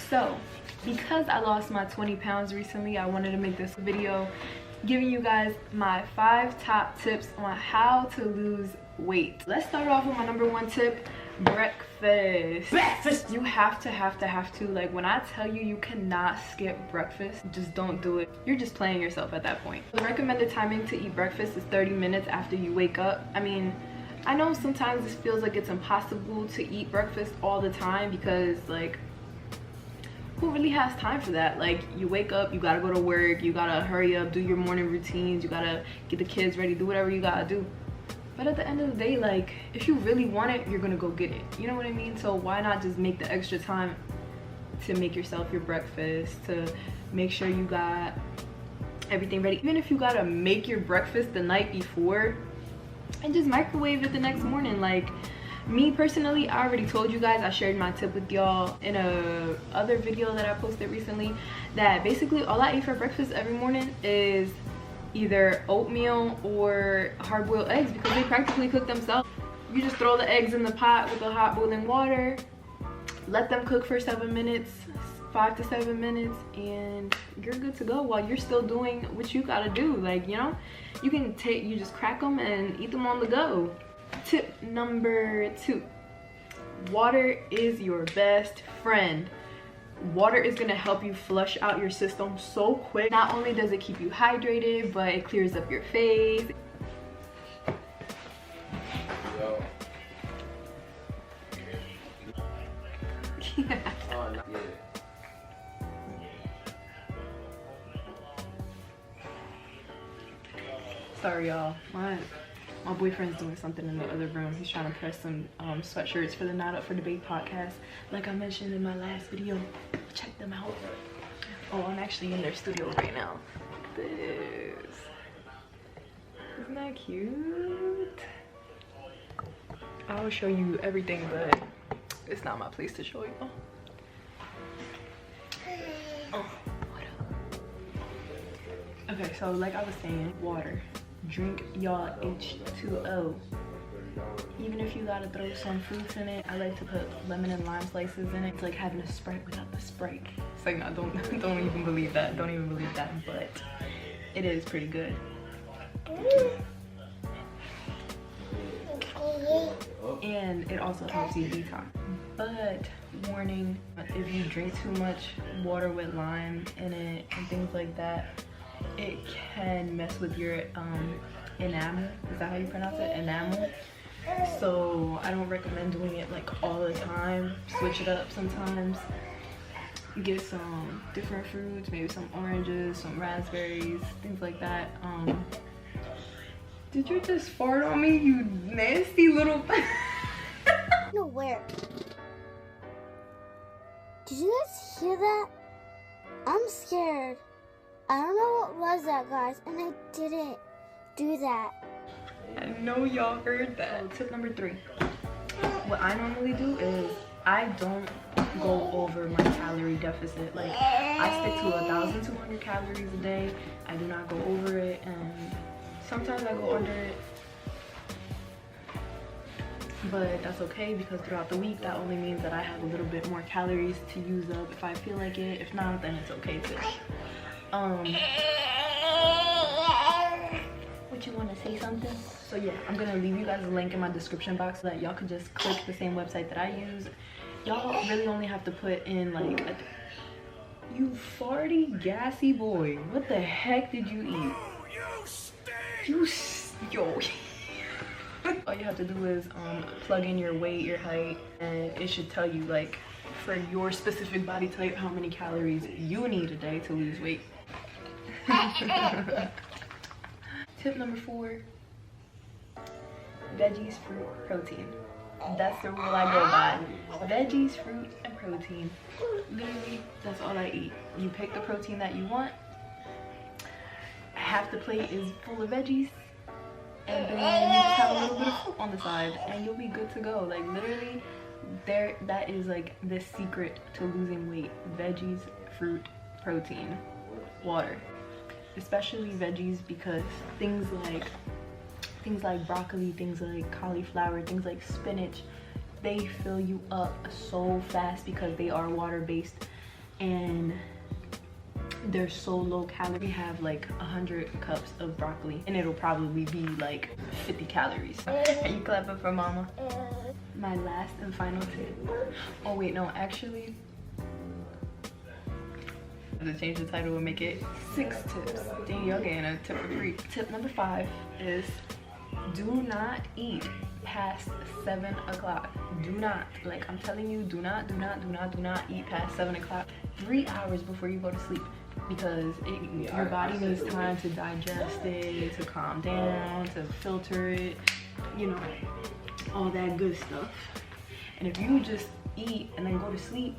So because I lost my 20 pounds recently, I wanted to make this video giving you guys my 5 top tips on how to lose weight. Let's start off with my number 1 tip: breakfast. You have to, like, when I tell you, you cannot skip breakfast, just don't do it. You're just playing yourself at that point. The recommended timing to eat breakfast is 30 minutes after you wake up. I mean, I know sometimes this feels like it's impossible to eat breakfast all the time because, like, who really has time for that? Like, you wake up, you gotta go to work, you gotta hurry up, do your morning routines, you gotta get the kids ready, do whatever you gotta do. But at the end of the day, like, if you really want it, you're gonna go get it. You know what I mean? So why not just make the extra time to make yourself your breakfast, to make sure you got everything ready. Even if you gotta make your breakfast the night before and just microwave it the next morning. Like, me personally, I already told you guys, I shared my tip with y'all in a other video that I posted recently, that basically all I eat for breakfast every morning is either oatmeal or hard-boiled eggs, because they practically cook themselves. You just throw the eggs in the pot with the hot boiling water, let them cook for 7 minutes, 5 to 7 minutes, and you're good to go while you're still doing what you gotta do. Like, you know, you just crack them and eat them on the go. Tip number 2: water is your best friend. Water is going to help you flush out your system so quick. Not only does it keep you hydrated, but it clears up your face. Yeah. Sorry y'all, my boyfriend's doing something in the other room. He's trying to press some sweatshirts for the Not Up for Debate podcast. Like I mentioned in my last video, check them out. Oh, I'm actually in their studio right now. This. Isn't that cute? I'll show you everything, but it's not my place to show you. Oh, what up? Okay, so like I was saying, water. Drink y'all H2O. Even if you gotta throw some fruits in it, I like to put lemon and lime slices in it. It's like having a Sprite without the Sprite. It's like, no, don't even believe that. Don't even believe that, but it is pretty good. And it also helps you detox. But warning, if you drink too much water with lime in it and things like that, it can mess with your enamel. Is that how you pronounce it? Enamel. So I don't recommend doing it like all the time. Switch it up sometimes. Get some different fruits, maybe some oranges, some raspberries, things like that. Did you just fart on me, you nasty little No, where? Did you guys hear that? I'm scared. I don't know what was that, guys, and I didn't do that. I know y'all heard that. So, tip number 3. What I normally do is I don't go over my calorie deficit. Like, I stick to 1,200 calories a day. I do not go over it, and sometimes I go under it. But that's okay, because throughout the week, that only means that I have a little bit more calories to use up if I feel like it. If not, then it's okay too. What, you want to say something? So yeah, I'm gonna leave you guys a link in my description box so that y'all can just click the same website that I use. Y'all really only have to put in like you farty gassy boy, what the heck did you eat? Yo. All you have to do is plug in your weight, your height, and it should tell you, like, for your specific body type, how many calories you need a day to lose weight. Tip number 4: veggies, fruit, protein. That's the rule I go by. Veggies, fruit, and protein. Literally, that's all I eat. You pick the protein that you want. Half the plate is full of veggies, and then you just have a little bit of fruit on the side, and you'll be good to go. Like, literally, that is like the secret to losing weight. Veggies, fruit, protein, water. Especially veggies, because things like broccoli, things like cauliflower, things like spinach, they fill you up so fast because they are water based. and they're so low calorie. We have like 100 cups of broccoli and it'll probably be like 50 calories. Are you clapping for mama? My last and final tip. Oh wait, no, actually, to change the title and make it 6 tips. Dang, y'all getting a tip for free. Tip number 5 is do not eat past 7 o'clock. Do not, like I'm telling you, do not eat past 7 o'clock. 3 hours before you go to sleep, because your body needs time to digest it, to calm down, to filter it, you know, all that good stuff. And if you just eat and then go to sleep,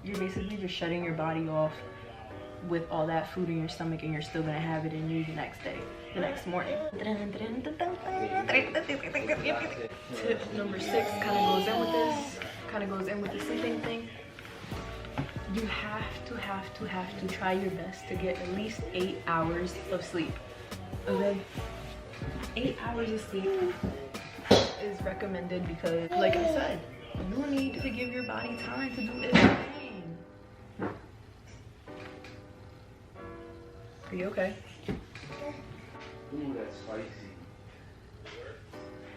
you're basically just shutting your body off with all that food in your stomach, and you're still gonna have it in you the next day, the next morning. Tip number 6 kind of goes in with the sleeping thing. You have to try your best to get at least 8 hours of sleep. Okay? 8 hours of sleep is recommended because, like I said, you need to give your body time to do its thing. Are you okay? Ooh, that's spicy.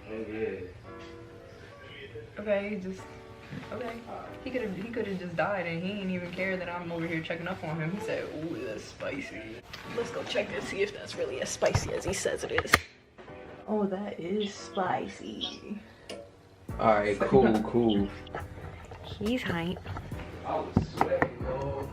Oh yeah. Okay, okay. He could have just died and he didn't even care that I'm over here checking up on him. He said, ooh, that's spicy. Let's go check and see if that's really as spicy as he says it is. Oh, that is spicy. Alright, cool. He's hype. I was sweating, bro.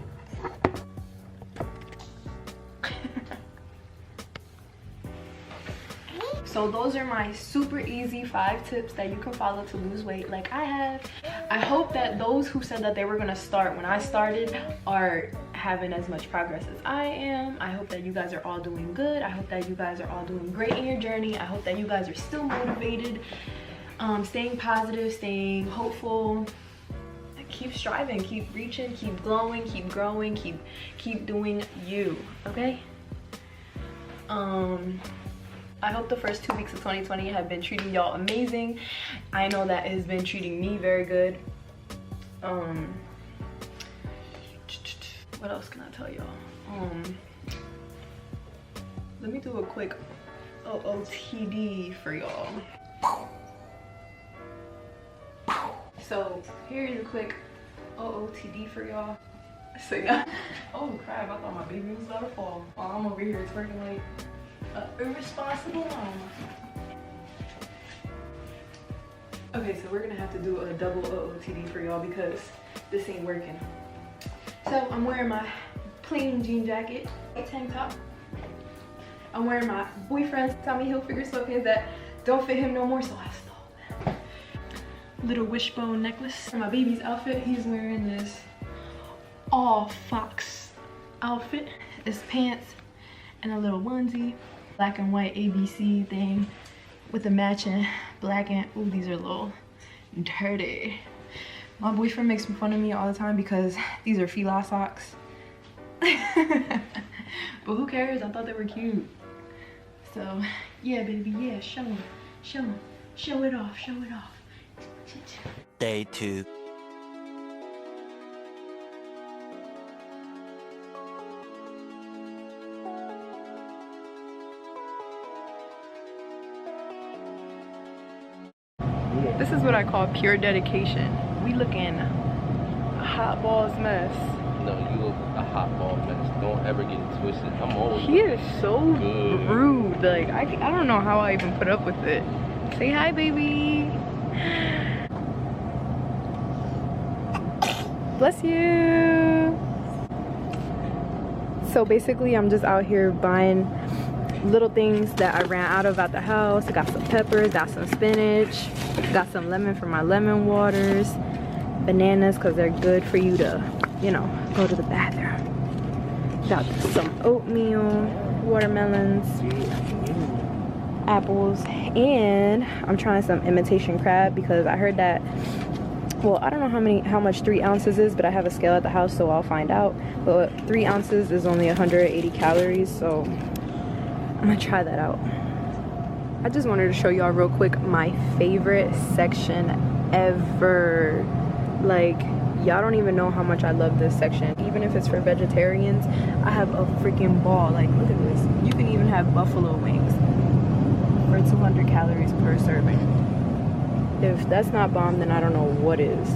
So those are my super easy 5 tips that you can follow to lose weight like I have. I hope that those who said that they were gonna start when I started are having as much progress as I am. I hope that you guys are all doing good. I hope that you guys are all doing great in your journey. I hope that you guys are still motivated, staying positive, staying hopeful. Keep striving, keep reaching, keep glowing, keep growing, keep doing you, okay? I hope the first 2 weeks of 2020 have been treating y'all amazing. I know that it has been treating me very good. What else can I tell y'all? Let me do a quick OOTD for y'all. So here's a quick OOTD for y'all. So yeah. Oh crap, I thought my baby was about to fall. Oh, I'm over here twerking like irresponsible mama. Okay, so we're gonna have to do a double OOTD for y'all because this ain't working. So I'm wearing my plain jean jacket, a tank top. I'm wearing my boyfriend's Tommy Hilfiger sweatpants that don't fit him no more, so I stole them. Little wishbone necklace. My baby's outfit, he's wearing this all fox outfit. It's pants and a little onesie. Black and white ABC thing with a matching black and, ooh, these are a little dirty. My boyfriend makes fun of me all the time because these are Fila socks. But who cares? I thought they were cute. So yeah, baby, yeah, show it off. Day 2. This is what I call pure dedication. We looking a hot balls mess. No, you look a hot ball mess. Don't ever get it twisted. I'm always He is so good. rude. Like I don't know how I even put up with it. Say hi, baby. Bless you. So basically, I'm just out here buying little things that I ran out of at the house. I got some peppers, got some spinach, got some lemon for my lemon waters, bananas because they're good for you to, you know, go to the bathroom. Got some oatmeal, watermelons, apples, and I'm trying some imitation crab because I heard that, well, I don't know how much 3 ounces is, but I have a scale at the house, so I'll find out. But 3 ounces is only 180 calories, so I'm gonna try that out. I just wanted to show y'all real quick my favorite section ever. Like, Y'all don't even know how much I love this section. Even if it's for vegetarians, I have a freaking ball. Like, look at this. You can even have buffalo wings for 200 calories per serving. If that's not bomb, then I don't know what is.